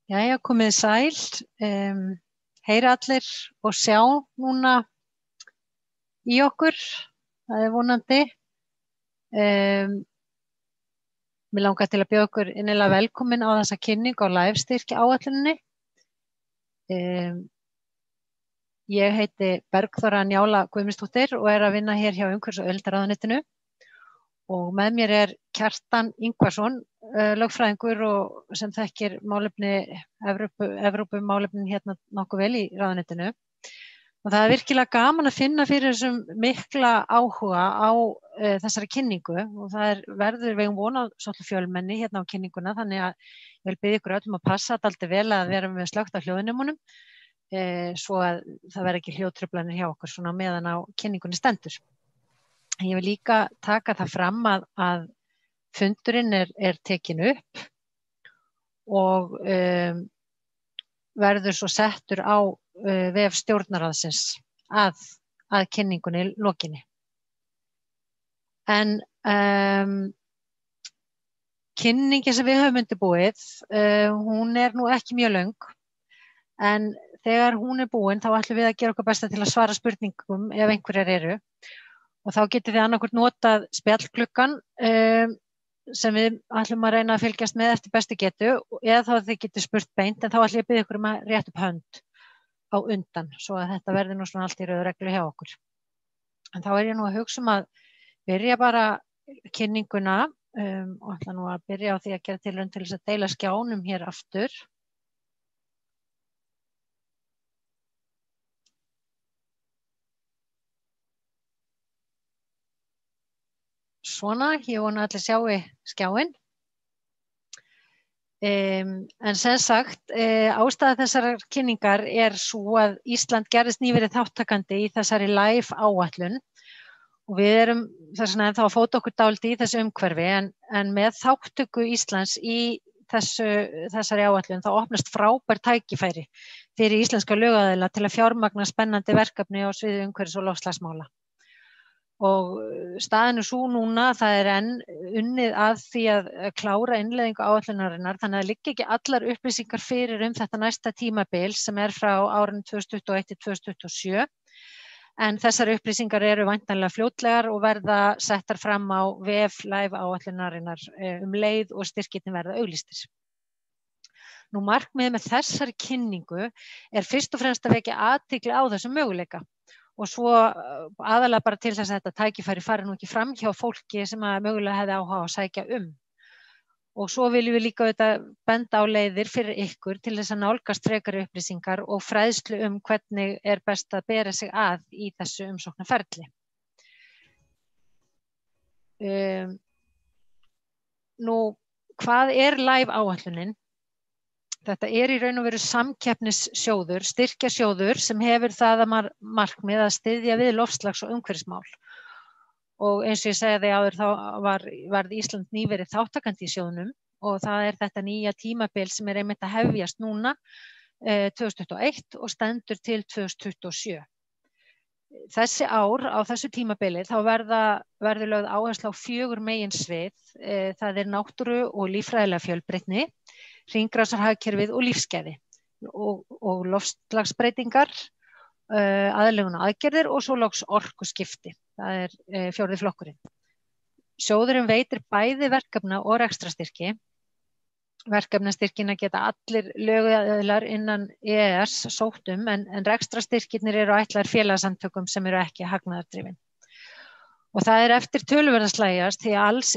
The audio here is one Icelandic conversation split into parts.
Jæja, komið sæl, heyra allir og sjá núna í okkur, það vonandi. Mér langar til að bjóða okkur innilega velkomin á þessa kynningu á live-styrkja áætluninni. Ég heiti Bergþóra Njála Guðmundsdóttir og að vinna hér hjá Umhverfis- og auðlindaráðuneytinu. Og með mér Kjartan Ingvarsson, lögfræðingur og sem þekkir málefni Evrópumálefnin hérna nokkuð vel í ráðuneytinu. Og það virkilega gaman að finna fyrir þessum mikla áhuga á þessari kynningu og það verður við vonað svolítið fjölmenni hérna á kynninguna, þannig að ég vil biðja ykkur öllum að passa dálítið vel að vera með slökkt á hljóðnemunum svo að það verði ekki hljóðtruflanir hjá okkur svona meðan á kynningunni stendur. Ég vil líka taka það fram að fundurinn er tekin upp og verður svo settur á vef stjórnarráðsins að kynningunni lokinni. En kynningin sem við höfum undirbúið, hún nú ekki mjög löng, en þegar hún búin þá ætlum við að gera okkar besta til að svara spurningum ef einhverjar eru. Og þá getið þið annarkvort notað spjallklukkan sem við ætlum að reyna að fylgjast með eftir bestu getu eða þá þið getið spurt beint, en þá ætlum ég að biðja ykkur að rétta upp hönd á undan svo að þetta verði nú svona allt í röðu reglu hjá okkur. En þá ég nú að hugsa að byrja bara kynninguna og ætla nú að byrja á því að gera tilraun til þess að deila skjánum hér aftur. Svona, ég vona allir sjáu skjáinn. En sem sagt, ástæða þessarar kynningar sú að Ísland gerðist nýverið þátttakandi í þessari live áætlun og við þess vegna ennþá að fóta okkur dálítið í þessu umhverfi en með þátttöku Íslands í þessari áætlun þá opnast frábær tækifæri fyrir íslenska lögaðila til að fjármagna spennandi verkefni á sviði umhverfis- og loftslagsmála. Og staðan sú núna, það enn unnið að því að klára innleiðingu áætlunarinnar, þannig að liggja ekki allar upplýsingar fyrir þetta næsta tímabil sem frá árinu 2021 til 2027. En þessar upplýsingar eru væntanlega fljótlegar og verða settar fram á vef live áætlunarinnar leið og styrkirnir verða auglýstir. Nú markmiðið með þessari kynningu fyrst og fremst að vekja athygli á þessum möguleika. Og svo aðalega bara til þess að þetta tækifæri fari nú ekki fram hjá fólki sem mögulega hefði áhuga á að sækja Og svo viljum við líka benda á leiðir fyrir ykkur til þess að nálgast frekari upplýsingar og fræðslu hvernig best að bera sig að í þessu umsóknarferli. Nú, hvað live áætlunin? Þetta í raun og veru samkeppnissjóður, styrkjasjóður sem hefur það að markmið að styðja við loftslags- og umhverfismál. Og eins og ég segi áður þá varð Ísland nýverið þáttakandi í sjóðnum og það þetta nýja tímabil sem einmitt að hefjast núna 2021 og stendur til 2027. Þessi ár á þessu tímabili þá verður lögð áhersla á 4 meginsvið, það náttúru- og líffræðilega fjölbreytni, hringrásarhagkerfið og lífsgæði og loftslagsbreytingar, aðlögun aðgerðir og svo loks orkuskipti. Það 4. flokkurinn. Sjóðurinn veitir bæði verkefna og rekstrastyrki. Verkefnastyrkina geta allir lögaðilar innan EES sótt en rekstrastyrkirnir ætlaðir félagasamtökum sem ekki hagnaðardrifin. Og það eftir töluverðarslægjast því alls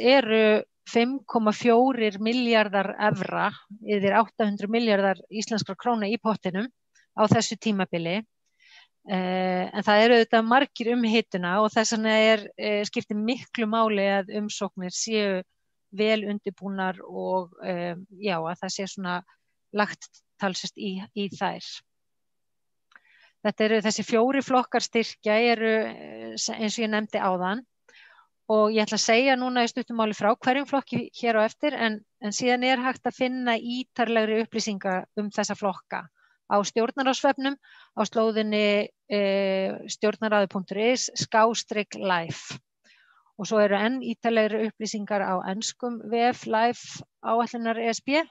5,4 milljarðar evra, yfir 800 milljarðar íslenskra króna í pottinum á þessu tímabili. En það auðvitað margir hituna og þess vegna skiptir miklu máli að umsóknir séu vel undirbúnar og að það sé svona lagt talsvert í þær. Þetta þessi 4 flokkar styrkja eins og ég nefndi áðan og ég ætla að segja núna í stuttu máli frá hverjum flokki hér á eftir en síðan hægt að finna ítarlegri upplýsingar þessa flokka á stjórnarráðsvefnum á slóðinni stjórnarráði.is/live. Og svo enn ítarlegri upplýsingar á enskum vef live áætlunar ESB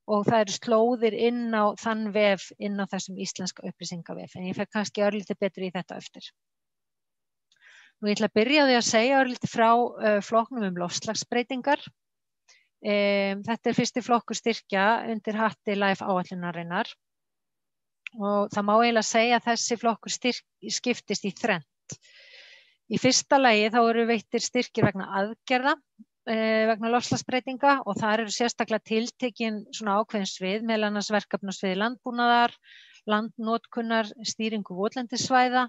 og það eru slóðir inn á þann vef inn á þessum íslenska upplýsingavef, en ég fer kannski örlítið betur í þetta eftir. Nú ég ætla að byrja á því að segja örlítið frá flokknum loftslagsbreytingar. Þetta fyrsti flokkur styrkja undir hatti LIFE áætlunarinnar og það má eiginlega segja að þessi flokkur skiptist í þrennt. Í fyrsta lagi þá eru veittir styrkir vegna aðgerða vegna loftslagsbreytinga og þar eru sérstaklega tiltekin svona ákveðin svið, meðal annars verkefnasvið landbúnaðar, landnotkunar, stýringu votlendissvæða,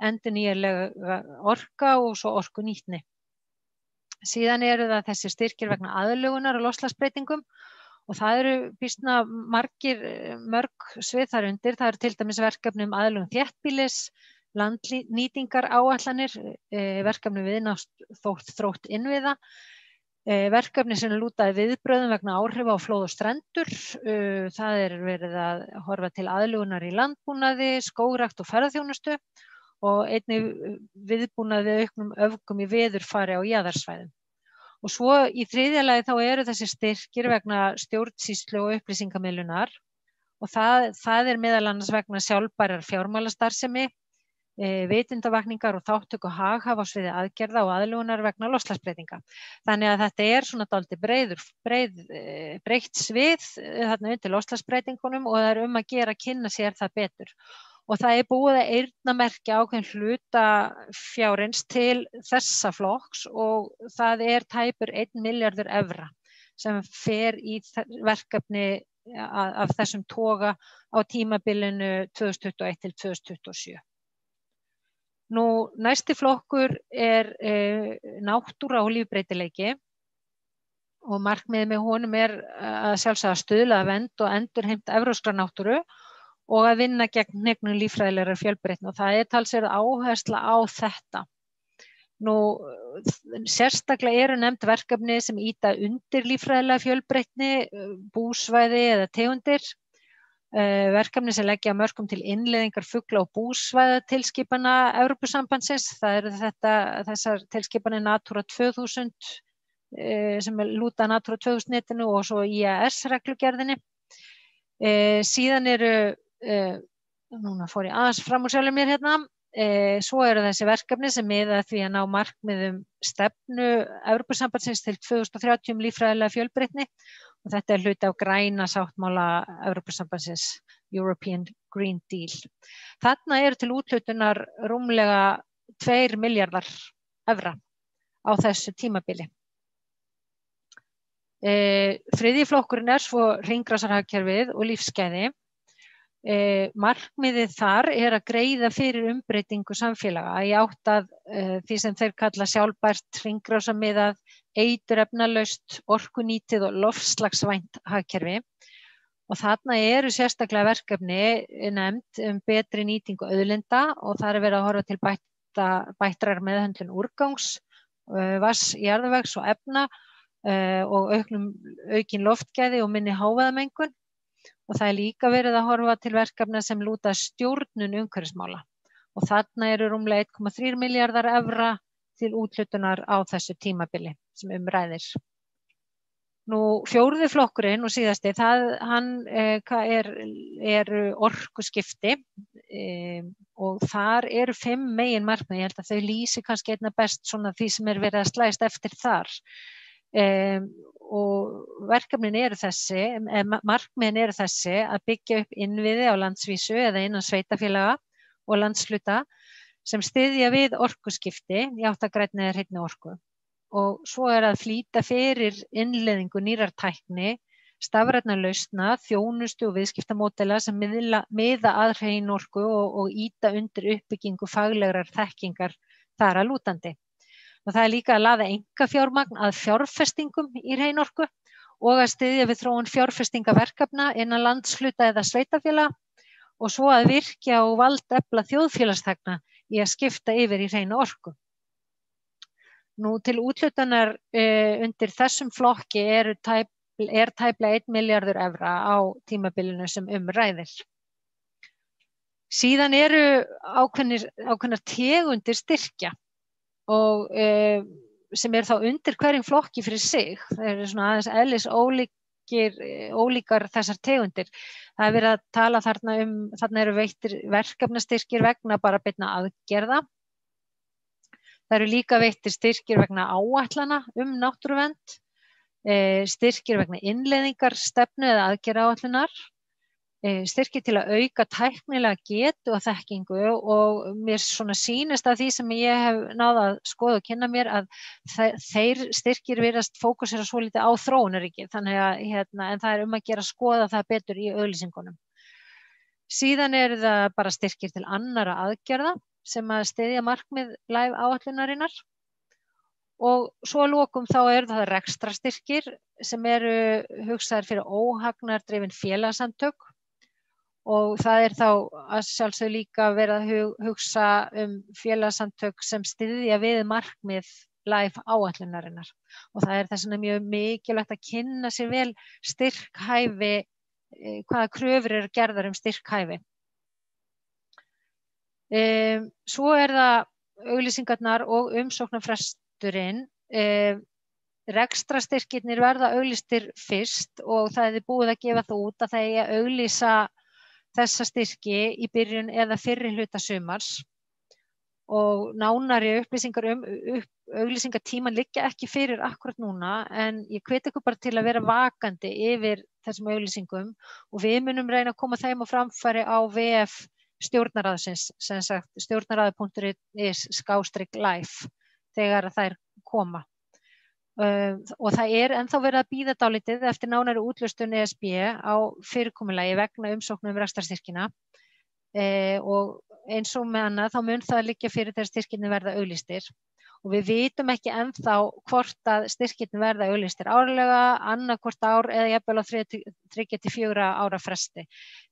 endurnýjanlega orka og svo orkunýtni. Síðan eru það þessi styrkir vegna aðlögunar og loftslagsbreytingum og það eru býsna mörg svið þar undir. Það eru til dæmis verkefni aðlögun þéttbýlis, landnýtingar áætlanir, verkefni viðnámsþrótt innviða, verkefni sem lúta að viðbrögðum vegna áhrifa á flóð og strendur. Það er verið að horfa til aðlögunar í landbúnaði, skógrækt og ferðaþjónustu og einnig viðbúnað við auknum öfgum í veðurfari á jaðarsvæðum. Og svo í þriðja lagi þá eru þessi styrkir vegna stjórnsýslu og upplýsingamiðlunar og það er meðal annars vegna sjálfbærar fjármálastarfsemi, vitundavakningar og þáttöku haghafa á sviði aðgerða og aðlögunar vegna loftslagsbreytinga. Þannig að þetta er svona dálítið breytt svið þarna undir loftslagsbreytingunum og það er að gera að kynna sér það betur. Og það er búið að eyrnamerkja ákveðin hluta fjárins til þessa flokks og það er tæpur 1 milljarður evra sem fer í verkefni af þessum toga á tímabilinu 2021 til 2027. Nú, næsti flokkur er náttúra og lífbreytileiki og markmiðið með honum er að sjálfsagt stuðla að vernd og endurheimt evrópskrar náttúru og að vinna gegn hnignun líffræðilegrar fjölbreytni og það er talsverð áhersla á þetta. Nú, sérstaklega eru nefnd verkefni sem ýta undir líffræðilega fjölbreytni, búsvæði eða tegundir, verkefni sem leggja mörkum til innleiðingar fugla- og búsvæðatilskipana Evrópusambandsins. Það eru þessar tilskipanir Natura 2000 sem lúta Natura 2000 netinu og svo IAS-reglugerðinni. Síðan eru, núna fór ég aðeins fram úr sjálfum mér hérna, svo eru þessi verkefni sem miða því að ná markmiðum stefnu Evrópusambandsins til 2030 líffræðilega fjölbreytni og þetta er hluti af græna sáttmála Evrópusambandsins, European Green Deal. Þarna eru til úthlutunar rúmlega 2 milljarðar evra á þessu tímabili. Þriðji flokkurinn er svo hringrásarhagkerfið og lífsgæði. Markmiðið þar er að greiða fyrir umbreytingu samfélaga í átt að því sem þeir kalla sjálfbært, hringrásarmiðað, eiturefnalaust, orkunýtið og loftslagsvænt hagkerfi og þarna eru sérstaklega verkefni nefnd betri nýtingu auðlinda og það er verið að horfa til bættrar meðhöndlun úrgangs, vatns, jarðvegs og efna og aukin loftgæði og minni hávaðamengun. Og það er líka verið að horfa til verkefna sem lúta stjórnun umhverfismála og þarna eru rúmlega 1,3 milljarðar evra til úthlutunar á þessu tímabili sem ræðir. Nú, fjórði flokkurinn og síðasti, hann er orkuskipti og þar eru 5 meginmarkmið. Ég held að þau lýsi kannski einna best svona því sem er verið að slæðast eftir þar. Og verkefnin eru markmiðin eru þessi að byggja upp innviði á landsvísu eða innan sveitafélaga og landshluta sem styðja við orkuskipti í átt að grænni eða hreinni orku. Og svo er að flýta fyrir innleiðingu nýrrar tækni, stafrænna lausna, þjónustu og viðskiptamódela sem miða að hreinorku og ýta undir uppbyggingu faglegrar þekkingar þar að lútandi. Og það er líka að laða einkafjármagn að fjárfestingum í hreinorku og að styðja við þróun fjárfestingaverkefna innan landshluta eða sveitafélaga og svo að virkja og valdefla þjóðfélagsþegna í að skipta yfir í hreina orku. Nú til úthlutunar undir þessum flokki er tæplega 1 milljarður evra á tímabilinu sem ræðir. Síðan eru ákveðnar tegundir styrkja og sem þá undir hverjum flokki fyrir sig. Það eru svona aðeins eðlis ólík styrkir, ólíkar þessar tegundir. Það er verið að tala þarna eru veittir verkefnastyrkir vegna bara beinna aðgerða. Það eru líka veittir styrkir vegna áætlana náttúruvernd, styrkir vegna innleiðingar stefnu eða aðgerðaáætlunar, styrkir til að auka tæknilega getu og þekkingu og mér svona sýnist að því sem ég hef náð að skoða og kynna mér að þeir styrkir virðast fókusera svolítið á þróunarríki, þannig að en það er að gera að skoða það betur í auglýsingunum. Síðan eru það bara styrkir til annarra aðgerða sem að styðja markmið live áætlunarinnar og svo að lokum þá eru það rekstrarstyrkir sem eru hugsaðir fyrir óhagnardrifin félagasamtök. Og það er þá að sjálfsögðu líka verið að hugsa félagasamtök sem styðja við markmið live áætlunarinnar. Og það er þess vegna mjög mikilvægt að kynna sér vel styrkhæfi, hvaða kröfur eru gerðar styrkhæfi. Svo er það auglýsingarnar og umsóknarfresturinn. Rekstrarstyrkirnir verða auglýstir fyrst og það er búið að gefa það út að það eigi að auglýsa þessa styrki í byrjun eða fyrri hluta sumars og nánari upplýsingar auglýsingatíman liggja ekki fyrir akkurat núna en ég hvet ykkur bara til að vera vakandi yfir þessum auglýsingum og við munum reyna að koma þeim á framfæri á VF stjórnarráðsins, sem sagt stjórnarráði.is/live þegar þær koma. Og það er ennþá verið að bíða dálítið eftir nánari útlistun ESB á fyrirkomulagi vegna umsóknum rekstrarstyrkina og eins og með annað þá mun það liggja fyrir þegar styrkirnir verða auglýstir og við vitum ekki ennþá hvort að styrkirnir verða auglýstir árlega, annað hvort ár eða jafnvel á 3 til 4 ára fresti.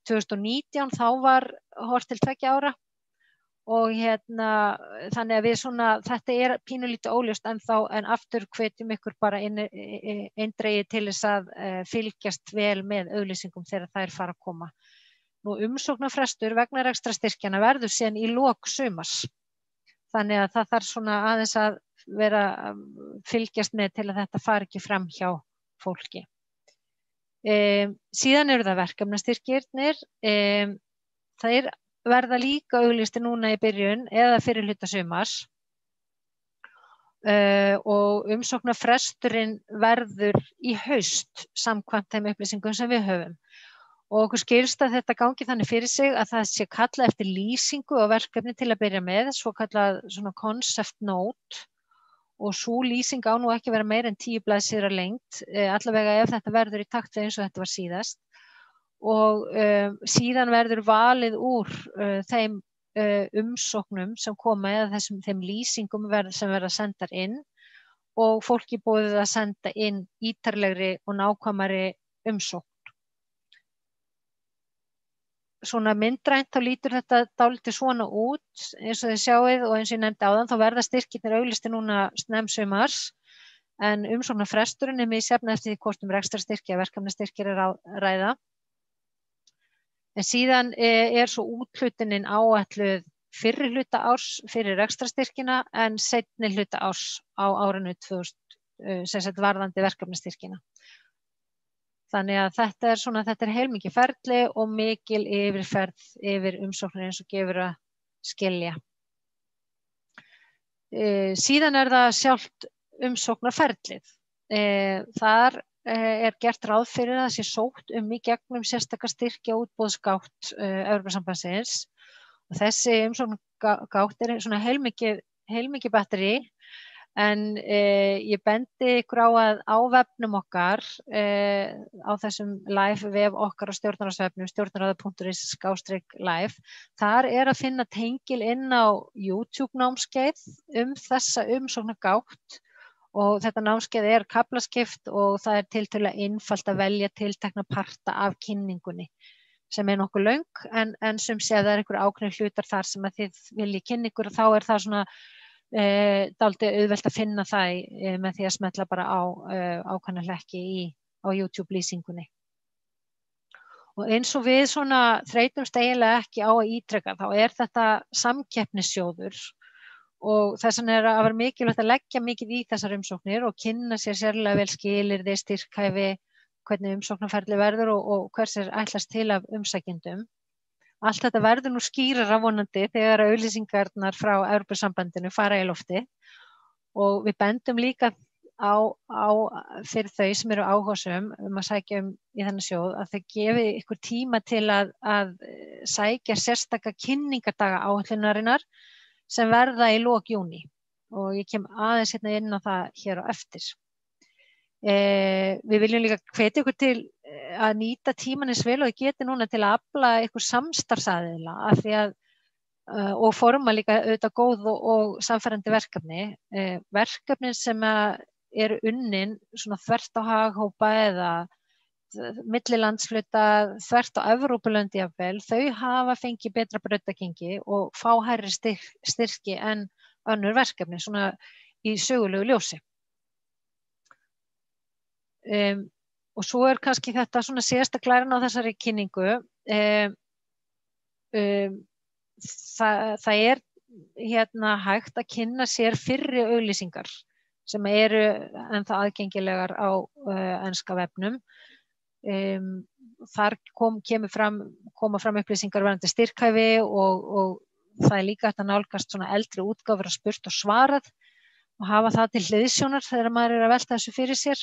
2019 þá var horft til 2 ára og þannig að þetta er pínulítið óljóst ennþá en aftur hvetjum ykkur bara eindregið til þess að fylgjast vel með auglýsingum þegar þær fara að koma. Nú umsóknarfrestur vegna rekstrarstyrkjana verður síðan í lok sumars. Þannig að það þarf aðeins að vera að fylgjast með til að þetta fari ekki fram hjá fólki. Síðan eru það verkefnastyrkirnir. Það verða líka auglýstir núna í byrjun eða fyrir hluta sumars og umsóknarfresturinn verður í haust samkvæmt þeim upplýsingum sem við höfum. Og okkur skilst að þetta gangi þannig fyrir sig að það sé kallað eftir lýsingu á verkefni til að byrja með, svo kallað concept note og sú lýsing á nú ekki vera meira en 10 blaðsíður að lengd, allavega ef þetta verður í takt við eins og þetta var síðast. Og síðan verður valið úr þeim umsóknum sem koma eða þeim lýsingum sem verða sendar inn og fólki boðið að senda inn ítarlegri og nákvæmari umsókn. Svona myndrænt þá lítur þetta dálítið svona út eins og þið sjáið og eins og ég nefndi áðan þá verða styrkirnir auglýstir núna snemmsumars en umsóknarfresturinn er misjafn eftir því hvort rekstrarstyrki eða verkefnastyrkir er að ræða. En síðan er svo úthlutunin áætluð fyrri hluta árs fyrir rekstrarstyrkina en seinni hluta árs á árinu 2000 sem sagt varðandi verkefnastyrkina. Þannig að þetta er heilmikið ferli og mikil yfirferð yfir umsóknir eins og gefur að skilja. Síðan er það sjálft umsóknarferlið. Þar er gert ráð fyrir að það sé sótt í gegnum sérstaka styrkja útboðsgátt Evrópusambandsins og þessi umsóknargátt er svona heilmikið batteri en ég bendi ykkur á að á vefnum okkar á þessum live vef okkar á stjórnarráðsvefnum stjórnarráði.is/live þar er að finna tengil inn á YouTube námskeið þessa umsóknargátt og þetta námskeið er kaflaskipt og það er tiltölulega einfalt að velja tiltekna parta af kynningunni sem er nokkuð löng en sem sé að það er einhver ákveðnir hlutar þar sem að þið viljið kynna ykkur og þá er það svona dálítið auðvelt að finna það með því að smetla bara á ákveðna hlekki á YouTube lýsingunni. Og eins og við svona þreytumst eiginlega ekki á að ítreka þá er þetta samkeppnissjóður og þess vegna er að vera mikilvægt að leggja mikið í þessar umsóknir og kynna sér sérlega vel skilyrði, styrkhæfi, hvernig umsóknarferli verður og hvers ætlast til af umsækjendum. Allt þetta verður nú skýrara vonandi þegar auglýsingarnar frá Evrópusambandinu fara í lofti og við bendum líka á fyrir þau sem eru áhugasöm að sækja í þennan sjóð að þau gefi ykkur tíma til að sækja sérstaka kynningardaga áætlunarinnar sem verða í lok júní og ég kem aðeins hérna inn á það hér á eftir. Við viljum líka hvetja ykkur til að nýta tímann eins vel og þið geti núna til að afla ykkur samstarfsaðila af því að og forma líka auðvitað góð og samfærandi verkefni. Verkefnin sem eru unnin svona þvert á haghópa eða millilandsfluta þvert á Evrópulönd jafnvel, þau hafa fengið betra brautargengi og fá hærri styrki en önnur verkefni svona í sögulegu ljósi. Og svo kannski þetta svona síðasta glæran á þessari kynningu. Það hérna hægt að kynna sér fyrri auglýsingar sem eru ennþá aðgengilegar á enska vefnum. Þar koma fram upplýsingar varðandi styrkhæfi og það er líka hægt að nálgast svona eldri útgáfur að spurt og svarað og hafa það til hliðsjónar þegar maður að velta þessu fyrir sér.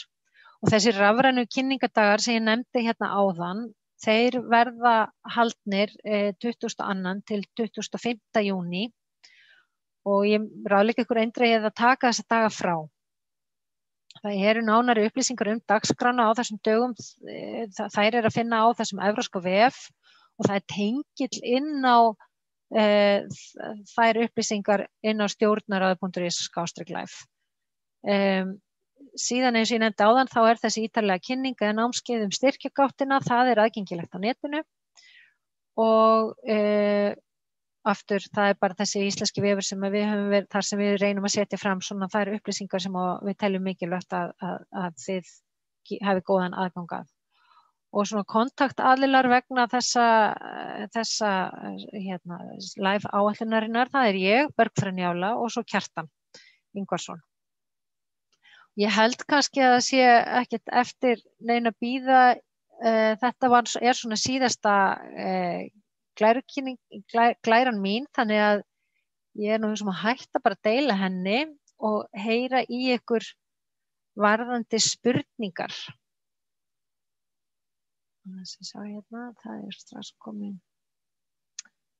Og þessi rafrænu kynningadagar sem ég nefndi hérna áðan, þeir verða haldnir 22. til 25. júní og ég ráðleika ykkur eindregið að taka þessa daga frá. Það eru nánari upplýsingar dagskrána á þessum dögum, þær að finna á þessum evrópska vef og það er tengill inn á þær upplýsingar inn á stjórnarráð.is/live. Síðan eins og ég nefndi áðan þá er þessi ítarlega kynning eða námskeið styrkjagáttina, það er aðgengilegt á netinu og aftur það er bara þessi íslenski vefur sem við höfum verið, þar sem við reynum að setja fram svona þær upplýsingar sem við teljum mikilvægt að þið hafi góðan aðgang að. Og svona kontaktaðilar vegna þessa live áætlunarinnar, það er ég, Bergþóra Njála og svo Kjartan Ingvarsson. Ég held kannski að það sé ekkert eftir neina bíða, þetta er svona síðasta glæran mín, þannig að ég er nú sem að hætta bara að deila henni og heyra í ykkur varðandi spurningar. Það er strax komin.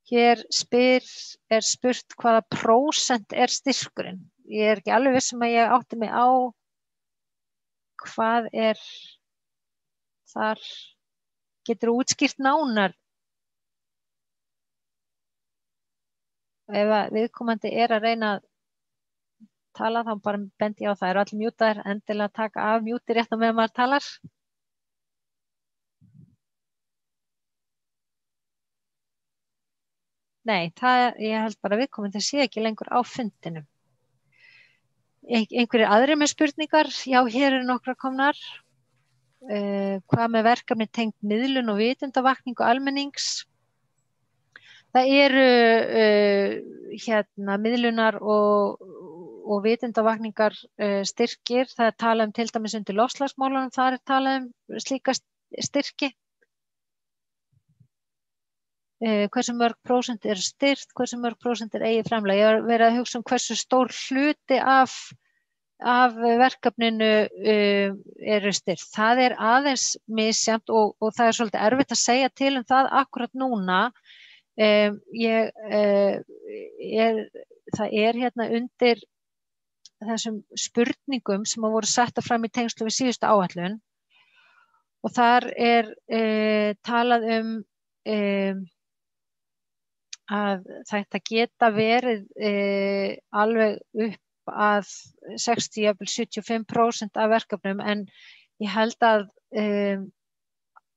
Hér er spurt hvaða prósent er styrkurinn. Ég er ekki alveg viss að ég átti mig á hvað er þar, getur útskýrt nánar ef viðkomandi er að reyna að tala þá bara bendi ég á það, eru allir mjútaðir, endilega taka af mjúti rétt á meðan maður talar. Nei, ég held bara viðkomandi sé ekki lengur á fundinum. Einhverjir aðrir með spurningar? Já, hér eru nokkrar komnar. Hvað með verkefni tengt miðlun og vitundavakningu almennings? Það eru miðlunar og vitundavakningar styrkir. Það er talað til dæmis undir loftslagsmálunum, þar er talað slíka styrki. Hversu mörg prósent er styrt, hversu mörg prósent er eigið framlag. Ég har verið að hugsa hversu stór hluti af verkefninu eru styrt. Það er aðeins misjafnt og það er svolítið erfitt að segja til það akkurat núna. Það er hérna undir þessum spurningum sem voru settar fram í tengslu við síðustu áætlun og þar er talað að þetta geta verið alveg upp að 60–75% af verkefnum en ég held að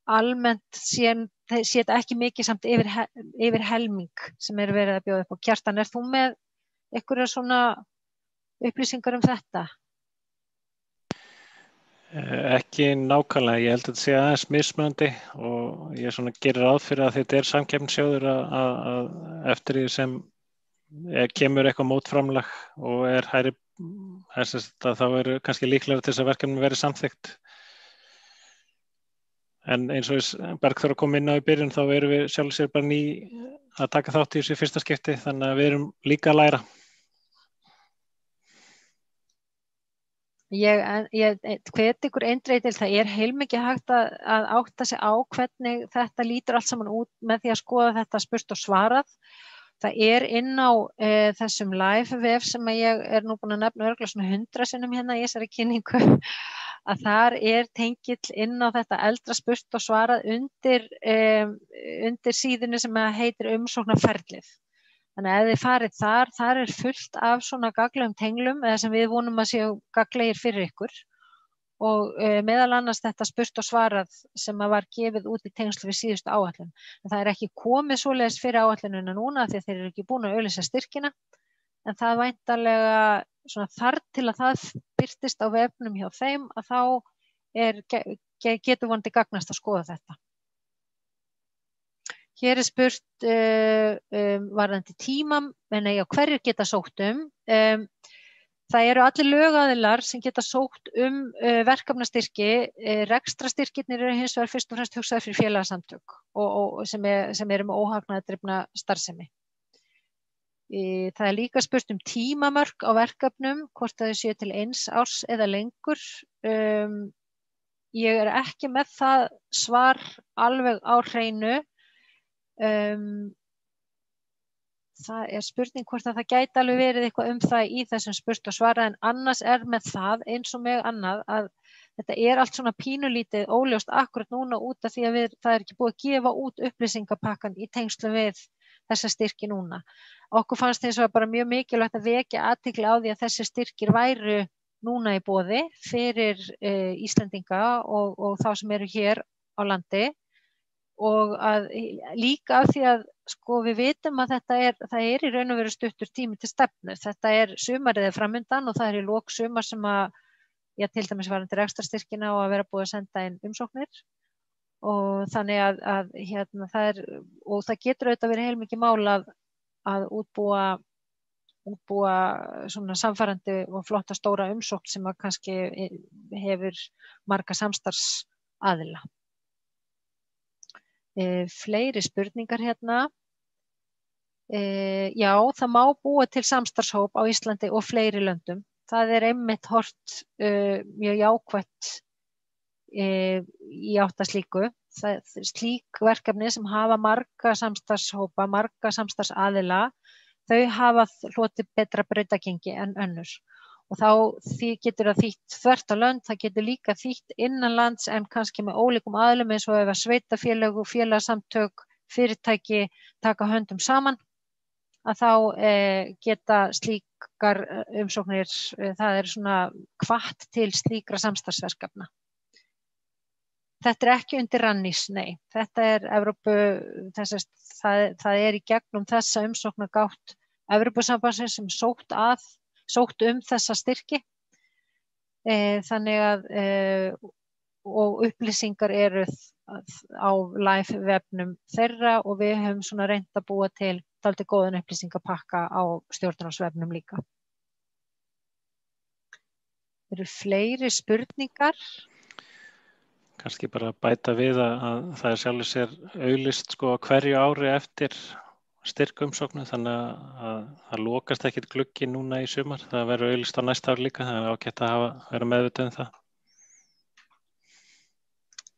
almennt sé þetta ekki mikið samt yfir helming sem er verið að bjóða upp á. Kjartan, er þú með einhverjar svona upplýsingar þetta? Ekki nákvæmlega, ég held að þetta sé aðeins mismunandi og ég svona gerir ráð fyrir að þetta er samkeppnissjóður að eftir því sem kemur eitthvað mótframlag og er hærri, þá er kannski líklega til þess að verkefni verið samþykkt. En eins og Bergþóra kom inn á í byrjun, þá erum við sjálf sér bara ný að taka þátt í þessu fyrsta skipti, þannig að við erum líka að læra. Ég hvet ykkur eindregið til, það heilmikið hægt að átta sig á hvernig þetta lítur allt saman út með því að skoða þetta spurt og svarað. Það inn á þessum live vef sem að ég nú búin að nefna örugglega svona 100 sinnum hérna í þessari kynningu, að þar tengill inn á þetta eldra spurt og svarað undir síðunni sem heitir umsóknarferlið. Þannig að ef þið farið þar fullt af svona gagnlegum tenglum, eða sem við vonum að séu gagnlegir fyrir ykkur, og meðal annars þetta spurt og svarað sem var gefið út í tengslu við síðustu áætlun. En það ekki komið svoleiðis fyrir áætlunina núna því að þeir eru ekki búin að auglýsa styrkina, en það væntanlega svona þar til að það birtist á vefnum hjá þeim, að þá getur vonandi gagnast að skoða þetta. Hér spurt varðandi tíma, á hverjir geta sótt Það eru allir lögaðilar sem geta sótt verkefnastyrki, rekstrastyrkirnir eru hins vegar fyrst og fremst hugsaðir fyrir félagasamtök og sem eru með óhagnaðardrifna starfsemi. Það líka spurt tímamörk á verkefnum, hvort þau séu til 1 árs eða lengur. Ég ekki með það svar alveg á hreinu. Það spurning hvort að það gæti alveg verið eitthvað það í þessum spurt og svara, en annars með það eins og með annað að þetta allt svona pínulítið óljóst akkurat núna út af því að það ekki búið að gefa út upplýsingapakkan í tengslu við þessa styrki núna. Okkur fannst eins og bara mjög mikilvægt að vekja athygli á því að þessi styrkir væru núna í boði fyrir Íslendinga og þá sem eru hér á landi, og að líka af því að við vitum að það í raun og veru stuttur tími til stefnu. Þetta sumarið framundan og það í lok sumar sem að, til dæmis varðandi rekstrastyrkina og að vera búið að senda inn umsóknir. Og þannig að og það getur auðvitað verið heilmikið mál að útbúa svona samfærandi og flotta stóra umsókn sem að kannski hefur marga samstarfsaðila. Fleiri spurningar hérna. Já, það má búa til samstarfshóp á Íslandi og fleiri löndum. Það einmitt horft mjög jákvætt í átt að slíku. Slík verkefni sem hafa marga samstarfshópa, marga samstarfsaðila, þau hafa hlotið betra brautagengi en önnur. Og þá getur það þýtt þvert á lönd, það getur líka þýtt innanlands en kannski með ólíkum aðilum eins og ef sveitarfélög og félagasamtök, fyrirtæki taka höndum saman, að þá geta slíkar umsóknir, það svona hvatt til slíkra samstarfsverkefna. Þetta ekki undir Rannís, nei. Þetta Evrópu, það í gegnum þessa umsóknargátt Evrópusambandsins sem sótt þessa styrki. Þannig að og upplýsingar eru á live vefnum þeirra og við höfum svona reynt að búa til dálítið góðan upplýsingapakka á stjórnarráðsvefnum líka. Eru fleiri spurningar? Kannski bara bæta við að það sjálfur sér auglýst hverju ári eftir styrkumsóknu, þannig að það lokast ekkert gluggi núna í sumar. Það verður auglýst á næsta ári líka, það ágætt að vera meðvitað það.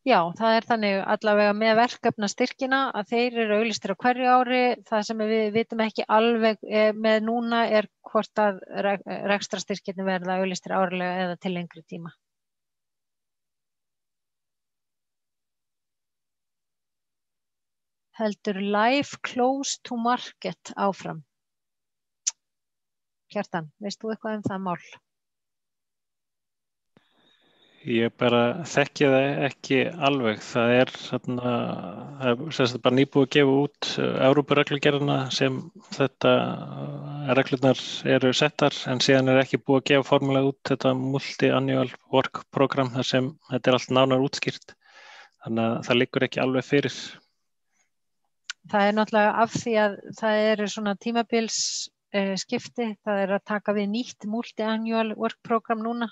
Já, það þannig allavega með verkefnastyrkina að þeir eru auglýstir á hverju ári. Það sem við vitum ekki alveg með núna hvort að rekstrastyrkirnir verða auglýstir árlega eða til lengri tíma. Heldur live close to market áfram? Kjartan, veist þú eitthvað það mál? Ég bara þekki það ekki alveg. Það bara nýbúið að gefa út Evrópureglugerðina sem reglurnar eru settar, en síðan ekki búið að gefa formulega út þetta multi-annual work program þar sem þetta allt nánar útskýrt. Þannig að það liggur ekki alveg fyrir. Það náttúrulega af því að það eru svona tímabilsskipti, það að taka við nýtt multi-annual work program núna.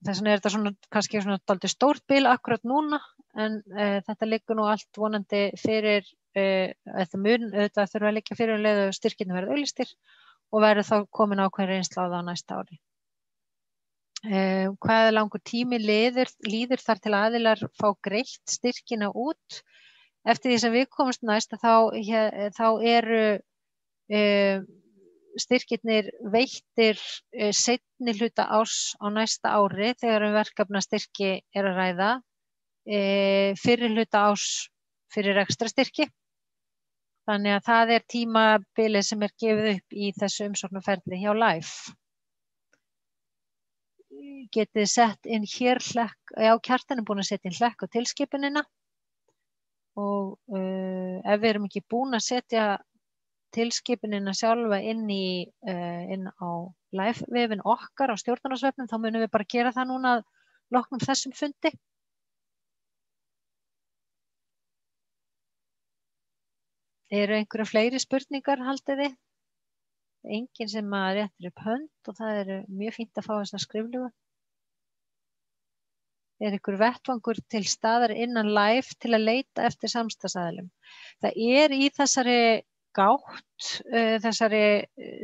Þess vegna þetta kannski dálítið stórt bil akkurat núna, en þetta liggur nú allt vonandi fyrir, þetta þurfa að liggja fyrir leið og styrkirnir verða auglýstir og verður þá komin ákveðin reynsla á það á næsta ári. Hvað langur tími líður þar til aðilar fá greitt styrkina út? Eftir því sem við komumst næst þá eru styrkirnir veittir seinni hluta árs á næsta ári þegar verkefnastyrki er að ræða, fyrri hluta árs fyrir rekstrarstyrki. Þannig að það er tímabilið sem er gefið upp í þessu umsóknarferli hjá LIFE. Getið sett inn hér hlekk, Kjartan er búin að setja inn hlekk á tilskipunina og ef við erum ekki búin að setja tilskipunina sjálfa inn á LIFE-vefinn okkar á stjórnarráðsvefnum, þá munum við bara gera það núna að loknum þessum fundi. Eru einhverja fleiri spurningar, haldið þið? Enginn sem að réttir upp hönd og það er mjög fínt að fá þessa skriflegu. Er einhver vettvangur til staðar innan LIFE til að leita eftir samstarfsaðilum? Það er í þessari gátt, þessari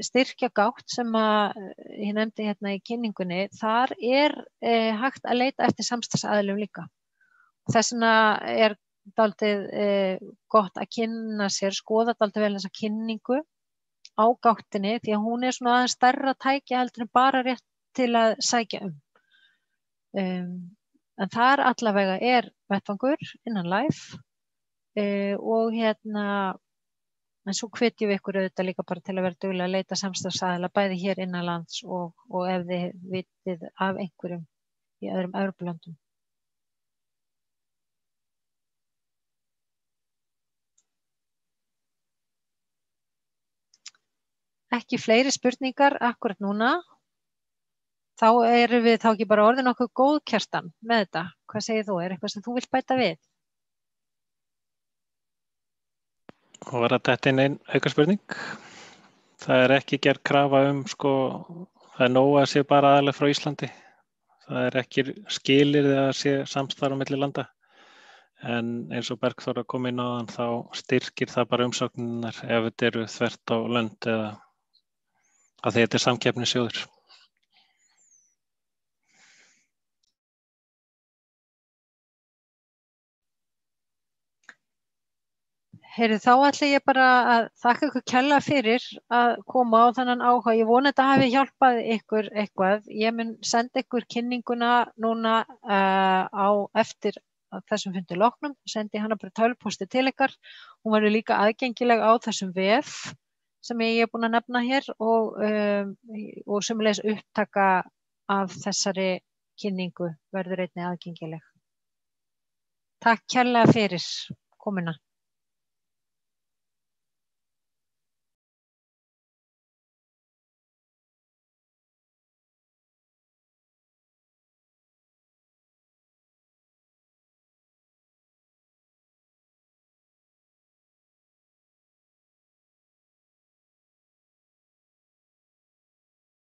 styrkjagátt sem ég nefndi hérna í kynningunni, þar er hægt að leita eftir samstarfsaðilum líka. Þess vegna er dálítið gott að kynna sér, skoða dálítið vel þessa kynningu á gáttinni, því að hún er svona aðeins stærra tæki heldur en bara rétt til að sækja en þar allavega er vettvangur innan LIFE og en svo hvetjum við ykkur auðvitað líka bara til að vera duglega að leita samstarfsaðila bæði hér innan lands og ef þið vitið af einhverjum í öðrum Evrópulöndum. Ekki fleiri spurningar akkurat núna. Þá erum við þá ekki bara orðin okkur góð, Kjartan, með þetta. Hvað segir þú? Er eitthvað sem þú vilt bæta við? Og var þetta einn aukaspurning? Það er ekki gerð krafa það er nóg að sé bara aðalega frá Íslandi. Það er ekki skilyrði að sé samstarf á milli landa. En eins og Bergþóra kom inn á þann, þá styrkir það bara umsóknirnar ef þetta eru þvert á lönd eða að þetta er samkeppnissjóður. Heyrðu, þá ætla ég bara að þakka ykkur kærlega fyrir að koma á þennan áhuga. Ég vona að þetta hafi hjálpað ykkur eitthvað. Ég mun senda ykkur kynninguna núna á eftir þessum fundi loknum. Sendi hana bara tölvupósti til ykkar. Hún verður líka aðgengileg á þessum vef sem ég er búin að nefna hér og sömuleiðis upptaka af þessari kynningu verður einnig aðgengileg. Takk kærlega fyrir komuna.